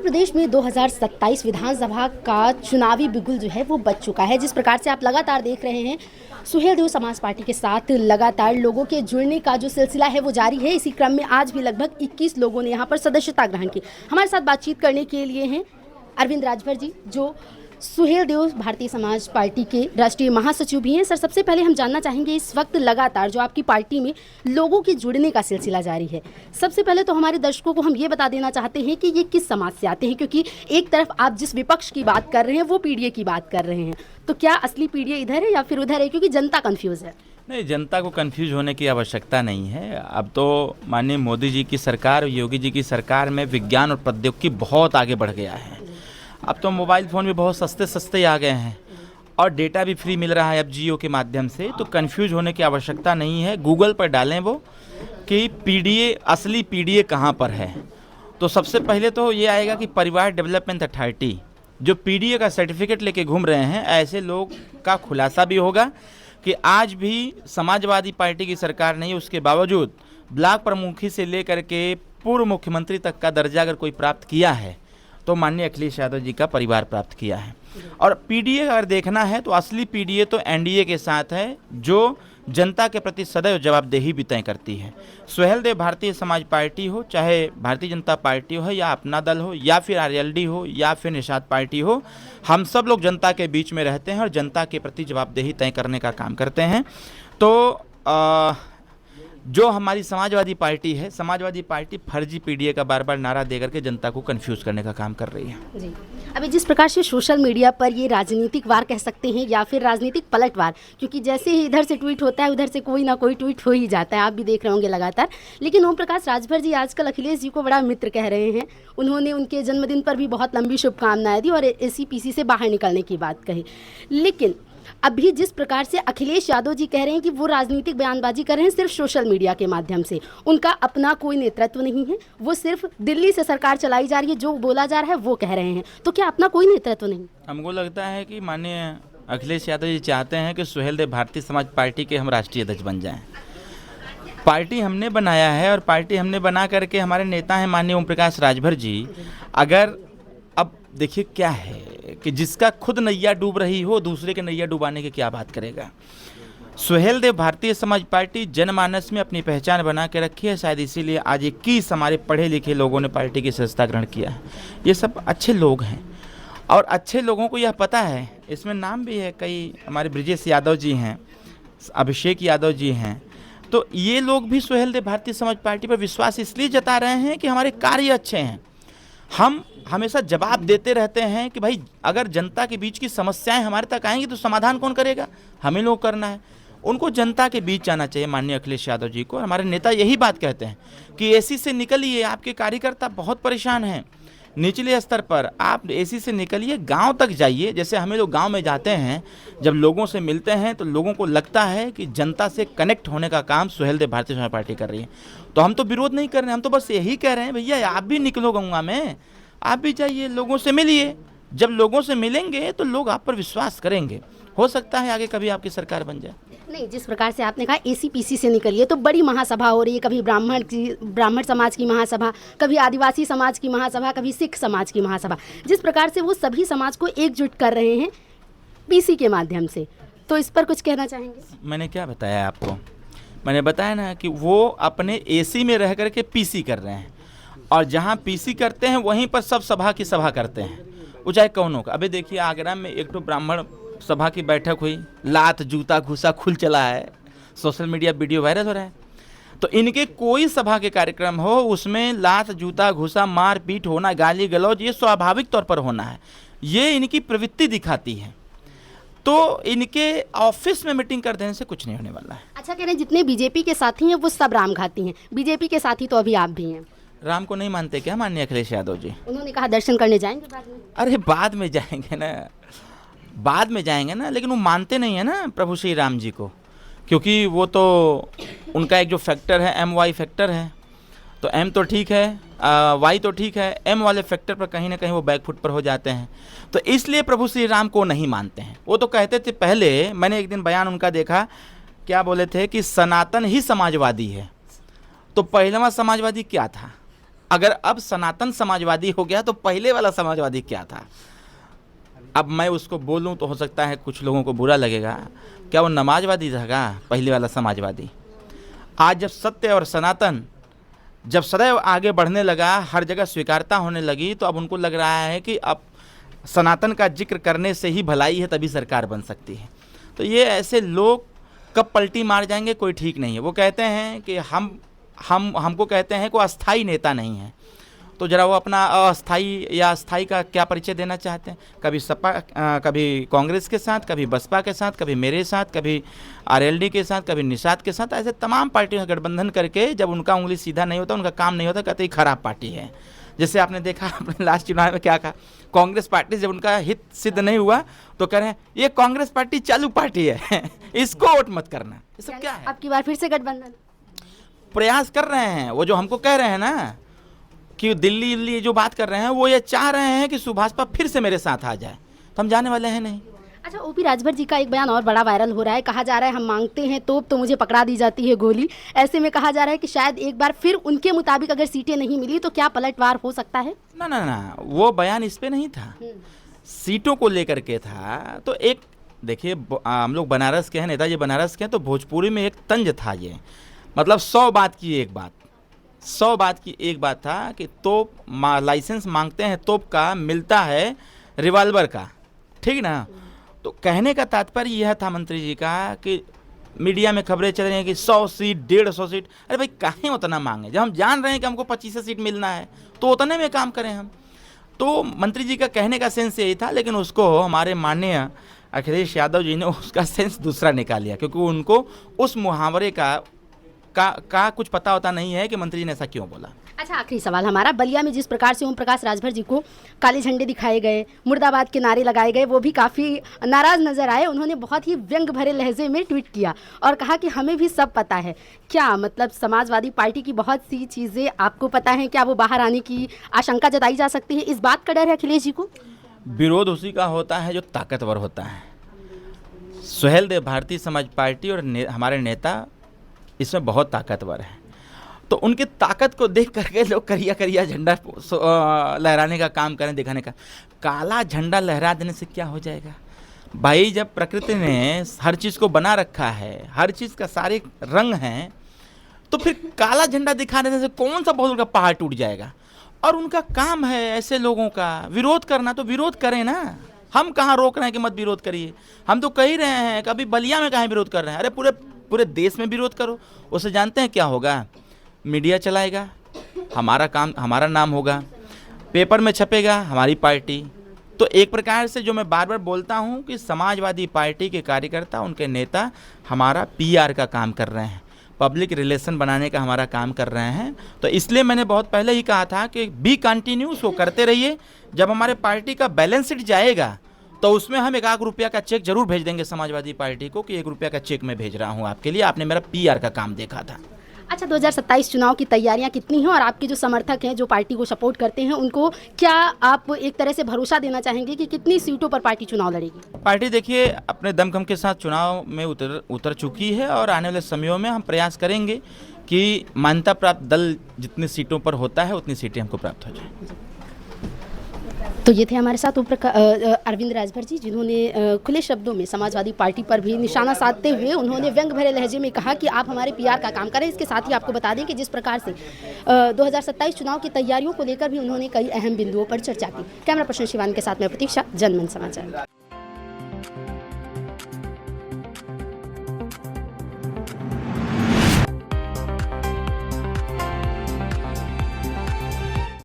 प्रदेश में 2027 विधानसभा का चुनावी बिगुल जो है वो बज चुका है। जिस प्रकार से आप लगातार देख रहे हैं, सुहेलदेव समाज पार्टी के साथ लगातार लोगों के जुड़ने का जो सिलसिला है वो जारी है। इसी क्रम में आज भी लगभग 21 लोगों ने यहाँ पर सदस्यता ग्रहण की। हमारे साथ बातचीत करने के लिए हैं अरविंद राजभर जी, जो सुहेलदेव भारतीय समाज पार्टी के राष्ट्रीय महासचिव भी हैं। सर, सबसे पहले हम जानना चाहेंगे, इस वक्त लगातार जो आपकी पार्टी में लोगों के जुड़ने का सिलसिला जारी है, सबसे पहले तो हमारे दर्शकों को हम ये बता देना चाहते हैं कि ये किस समाज से आते हैं, क्योंकि एक तरफ आप जिस विपक्ष की बात कर रहे हैं वो पीडीए की बात कर रहे हैं, तो क्या असली पीडीए इधर है या फिर उधर है, क्योंकि जनता कन्फ्यूज है। नहीं, जनता को कंफ्यूज होने की आवश्यकता नहीं है। अब तो माननीय मोदी जी की सरकार, योगी जी की सरकार में विज्ञान और प्रौद्योगिकी बहुत आगे बढ़ गया है। अब तो मोबाइल फ़ोन भी बहुत सस्ते आ गए हैं और डेटा भी फ्री मिल रहा है अब जियो के माध्यम से, तो कंफ्यूज होने की आवश्यकता नहीं है। गूगल पर डालें वो कि पीडीए, असली पीडीए कहाँ पर है, तो सबसे पहले तो ये आएगा कि परिवार डेवलपमेंट अथॉरिटी जो पीडीए का सर्टिफिकेट लेके घूम रहे हैं, ऐसे लोग का खुलासा भी होगा कि आज भी समाजवादी पार्टी की सरकार नहीं, उसके बावजूद ब्लॉक प्रमुखी से लेकर के पूर्व मुख्यमंत्री तक का दर्जा अगर कोई प्राप्त किया है तो माननीय अखिलेश यादव जी का परिवार प्राप्त किया है। और पीडीए अगर देखना है तो असली पीडीए तो एनडीए के साथ है, जो जनता के प्रति सदैव जवाबदेही भी तय करती है। सुहेलदेव भारतीय समाज पार्टी हो, चाहे भारतीय जनता पार्टी हो या अपना दल हो या फिर आरएलडी हो या फिर निषाद पार्टी हो, हम सब लोग जनता के बीच में रहते हैं और जनता के प्रति जवाबदेही तय करने का काम करते हैं। तो जो हमारी समाजवादी पार्टी है, समाजवादी पार्टी फर्जी पीडीए का बार बार नारा देकर के जनता को कंफ्यूज करने का काम कर रही है। जी, अभी जिस प्रकार से सोशल मीडिया पर ये राजनीतिक वार कह सकते हैं या फिर राजनीतिक पलटवार, क्योंकि जैसे ही इधर से ट्वीट होता है उधर से कोई ना कोई ट्वीट हो ही जाता है, आप भी देख रहे होंगे लगातार। लेकिन ओम प्रकाश राजभर जी आजकल अखिलेश जी को बड़ा मित्र कह रहे हैं। उन्होंने उनके जन्मदिन पर भी बहुत लंबी शुभकामनाएं दी और एसीपीसी से बाहर निकलने की बात कही। लेकिन अभी जिस प्रकार से अखिलेश यादव जी कह रहे हैं कि वो राजनीतिक बयानबाजी कर रहे हैं सिर्फ सोशल मीडिया के माध्यम से, उनका अपना कोई नेतृत्व नहीं है, वो सिर्फ दिल्ली से सरकार चलाई जा रही है, जो बोला जा रहा है वो कह रहे हैं, तो क्या अपना कोई नेतृत्व नहीं? हमको लगता है कि माननीय अखिलेश यादव जी चाहते हैं कि सुहेलदेव भारतीय समाज पार्टी के हम राष्ट्रीय अध्यक्ष बन जाएं। पार्टी हमने बनाया है और पार्टी हमने बना करके हमारे नेता हैं माननीय ओम प्रकाश राजभर जी। अगर अब देखिए क्या है कि जिसका खुद नैया डूब रही हो, दूसरे के नैया डुबाने की क्या बात करेगा। सुहेलदेव भारतीय समाज पार्टी जनमानस में अपनी पहचान बना के रखी है, शायद इसीलिए आज 21 हमारे पढ़े लिखे लोगों ने पार्टी की सदस्यता ग्रहण किया है। ये सब अच्छे लोग हैं और अच्छे लोगों को यह पता है, इसमें नाम भी है, कई हमारे ब्रिजेश यादव जी हैं, अभिषेक यादव जी हैं, तो ये लोग भी सुहेलदेव भारतीय समाज पार्टी पर विश्वास इसलिए जता रहे हैं कि हमारे कार्य अच्छे हैं। हम हमेशा जवाब देते रहते हैं कि भाई अगर जनता के बीच की समस्याएं हमारे तक आएंगी तो समाधान कौन करेगा, हमें लोग करना है। उनको जनता के बीच जाना चाहिए माननीय अखिलेश यादव जी को। हमारे नेता यही बात कहते हैं कि एसी से निकलिए, आपके कार्यकर्ता बहुत परेशान हैं। निचले स्तर पर आप एसी से निकलिए, गांव तक जाइए। जैसे हमें लोग गांव में जाते हैं, जब लोगों से मिलते हैं तो लोगों को लगता है कि जनता से कनेक्ट होने का काम सुहेलदेव भारतीय समाज पार्टी कर रही है। तो हम तो विरोध नहीं कर रहे हैं, हम तो बस यही कह रहे हैं भैया आप भी निकलो गंगा में, आप भी जाइए, लोगों से मिलिए। जब लोगों से मिलेंगे तो लोग आप पर विश्वास करेंगे, हो सकता है आगे कभी आपकी सरकार बन जाए। नहीं, जिस प्रकार से आपने कहा एसीपीसी से निकलिए, तो बड़ी महासभा हो रही है, कभी ब्राह्मण समाज की महासभा, कभी आदिवासी समाज की महासभा, कभी सिख समाज की महासभा। जिस प्रकार से वो सभी समाज को एकजुट कर रहे हैं पीसी के माध्यम से, तो इस पर कुछ कहना चाहेंगे? मैंने क्या बताया आपको, मैंने बताया ना कि वो अपने एसी में रह करके पीसी कर रहे हैं और जहाँ पीसी करते हैं वहीं पर सब सभा की सभा करते हैं, वो चाहे कौन का। अभी देखिए आगरा में एक तो ब्राह्मण सभा की बैठक हुई, लात जूता घुसा खुल चला है, सोशल मीडिया वीडियो वायरल हो रहा है। तो इनके कोई सभा के कार्यक्रम हो उसमें लात जूता घुसा, मार पीट होना, गाली गलौज, ये स्वाभाविक तौर पर होना है, ये इनकी प्रवृत्ति दिखाती है। तो इनके ऑफिस में मीटिंग कर देने से कुछ नहीं होने वाला है। अच्छा, कह रहे हैं जितने बीजेपी के साथी हैं वो सब राम घाती हैं, बीजेपी के साथी तो अभी आप भी हैं। राम को नहीं मानते क्या माननीय अखिलेश यादव जी? उन्होंने कहा दर्शन करने जाएंगे बाद में। अरे बाद में जाएंगे ना, बाद में जाएंगे ना, लेकिन वो मानते नहीं है ना प्रभु श्री राम जी को, क्योंकि वो तो उनका एक जो फैक्टर है MY फैक्टर है। तो M तो ठीक है, Y तो ठीक है, M वाले फैक्टर पर कहीं ना कहीं वो बैकफुट पर हो जाते हैं। तो इसलिए प्रभु श्री राम को नहीं मानते हैं। वो तो कहते थे पहले, मैंने एक दिन बयान उनका देखा, क्या बोले थे कि सनातन ही समाजवादी है। तो पहलवा समाजवादी क्या था? अगर अब सनातन समाजवादी हो गया तो पहले वाला समाजवादी क्या था? अब मैं उसको बोलूं तो हो सकता है कुछ लोगों को बुरा लगेगा। क्या वो नमाजवादी था पहले वाला समाजवादी? आज जब सत्य और सनातन जब सदैव आगे बढ़ने लगा, हर जगह स्वीकारता होने लगी, तो अब उनको लग रहा है कि अब सनातन का जिक्र करने से ही भलाई है, तभी सरकार बन सकती है। तो ये ऐसे लोग कब पलटी मार जाएंगे कोई ठीक नहीं है। वो कहते हैं कि हमको कहते हैं कोई अस्थाई नेता नहीं है, तो जरा वो अपना अस्थाई या अस्थाई का क्या परिचय देना चाहते हैं? कभी सपा, कभी कांग्रेस के साथ, कभी बसपा के साथ, कभी मेरे साथ, कभी आरएलडी के साथ, कभी निषाद के साथ, ऐसे तमाम पार्टियों का गठबंधन करके जब उनका उंगली सीधा नहीं होता, उनका काम नहीं होता, कहते ही खराब पार्टी है। जैसे आपने देखा अपने लास्ट चुनाव में क्या कहा, कांग्रेस पार्टी जब उनका हित सिद्ध नहीं हुआ तो कह रहे हैं ये कांग्रेस पार्टी चालू पार्टी है इसको वोट मत करना। ये सब क्या है? आपकी बार फिर से गठबंधन प्रयास कर रहे हैं। वो जो हमको कह रहे हैं ना कि दिल्ली जो बात कर रहे हैं, वो ये चाह रहे हैं कि सुभाषपा फिर से मेरे साथ आ जाए, तो हम जाने वाले हैं नहीं। अच्छा, ओपी राजभर जी का एक बयान और बड़ा वायरल हो रहा है। कहा जा रहा है हम मांगते हैं तोप तो मुझे पकड़ा दी जाती है गोली। ऐसे में कहा जा रहा है कि शायद एक बार फिर उनके मुताबिक अगर सीटें नहीं मिली तो क्या पलटवार हो सकता है? ना ना ना, वो बयान इस पे नहीं था, सीटों को लेकर के था। तो एक देखिए, हम लोग बनारस के हैं, नेताजी बनारस के हैं, तो भोजपुरी में एक तंज था ये, मतलब 100 बात की एक बात, 100 बात की एक बात था कि तोप लाइसेंस मांगते हैं तोप का, मिलता है रिवाल्वर का, ठीक ना। तो कहने का तात्पर्य यह था मंत्री जी का कि मीडिया में खबरें चल रही हैं कि 100 सीट 150 सीट, अरे भाई काहे उतना मांगे? जब हम जान रहे हैं कि हमको 25 सीट मिलना है तो उतने में काम करें हम। तो मंत्री जी का कहने का सेंस यही था, लेकिन उसको हमारे माननीय अखिलेश यादव जी ने उसका सेंस दूसरा निकाल लिया, क्योंकि उनको उस मुहावरे का कुछ पता होता नहीं है कि मंत्री जी ने ऐसा क्यों बोला। अच्छा, आखिरी सवाल हमारा, बलिया में जिस प्रकार से ओम प्रकाश राजभर जी को काले झंडे दिखाए गए, मुर्दाबाद के नारे लगाए गए, वो भी काफ़ी नाराज़ नजर आए। उन्होंने बहुत ही व्यंग भरे लहजे में ट्वीट किया और कहा कि हमें भी सब पता है। क्या मतलब समाजवादी पार्टी की बहुत सी चीज़ें आपको पता है? क्या वो बाहर आने की आशंका जताई जा सकती है? इस बात का डर है अखिलेश जी को? विरोध उसी का होता है जो ताकतवर होता है। सुहेलदेव भारतीय समाज पार्टी और हमारे नेता इसमें बहुत ताकतवर है, तो उनकी ताकत को देख करके लोग करिया करिया झंडा लहराने का काम करें, दिखाने का। काला झंडा लहरा देने से क्या हो जाएगा भाई? जब प्रकृति ने हर चीज़ को बना रखा है, हर चीज़ का सारे रंग हैं, तो फिर काला झंडा दिखा देने से कौन सा बहुत का पहाड़ टूट जाएगा? और उनका काम है ऐसे लोगों का विरोध करना, तो विरोध करें ना। हम कहाँ रोक रहे हैं कि मत विरोध करिए? हम तो कह ही रहे हैं, कभी बलिया में कहाँ विरोध कर रहे हैं? अरे पूरे देश में विरोध करो। उससे जानते हैं क्या होगा? मीडिया चलाएगा, हमारा काम, हमारा नाम होगा, पेपर में छपेगा हमारी पार्टी। तो एक प्रकार से जो मैं बार बार बोलता हूं कि समाजवादी पार्टी के कार्यकर्ता, उनके नेता हमारा पीआर का काम कर रहे हैं, पब्लिक रिलेशन बनाने का हमारा काम कर रहे हैं। तो इसलिए मैंने बहुत पहले ही कहा था कि बी कंटिन्यूस, वो करते रहिए। जब हमारे पार्टी का बैलेंस शीट जाएगा तो उसमें हम 1 रुपया का चेक जरूर भेज देंगे समाजवादी पार्टी को कि 1 रुपया का चेक मैं भेज रहा हूँ आपके लिए, आपने मेरा पीआर का काम देखा था। अच्छा, 2027 चुनाव की तैयारियां कितनी हैं और आपके जो समर्थक हैं, जो पार्टी को सपोर्ट करते हैं, उनको क्या आप एक तरह से भरोसा देना चाहेंगे कि कितनी सीटों पर पार्टी चुनाव लड़ेगी? पार्टी देखिए अपने दमखम के साथ चुनाव में उतर चुकी है और आने वाले समयों में हम प्रयास करेंगे कि मान्यता प्राप्त दल जितनी सीटों पर होता है उतनी सीटें हमको प्राप्त हो जाए। तो ये थे हमारे साथ अरविंद राजभर जी, जिन्होंने खुले शब्दों में समाजवादी पार्टी पर भी निशाना साधते हुए उन्होंने व्यंग भरे लहजे में कहा कि आप हमारे पीआर का काम करें। इसके साथ ही आपको बता दें कि जिस प्रकार से 2027 चुनाव की तैयारियों को लेकर भी उन्होंने कई अहम बिंदुओं पर चर्चा की। कैमरा पर्सन शिवान के साथ मैं प्रतीक्षा, जनमन समाचार।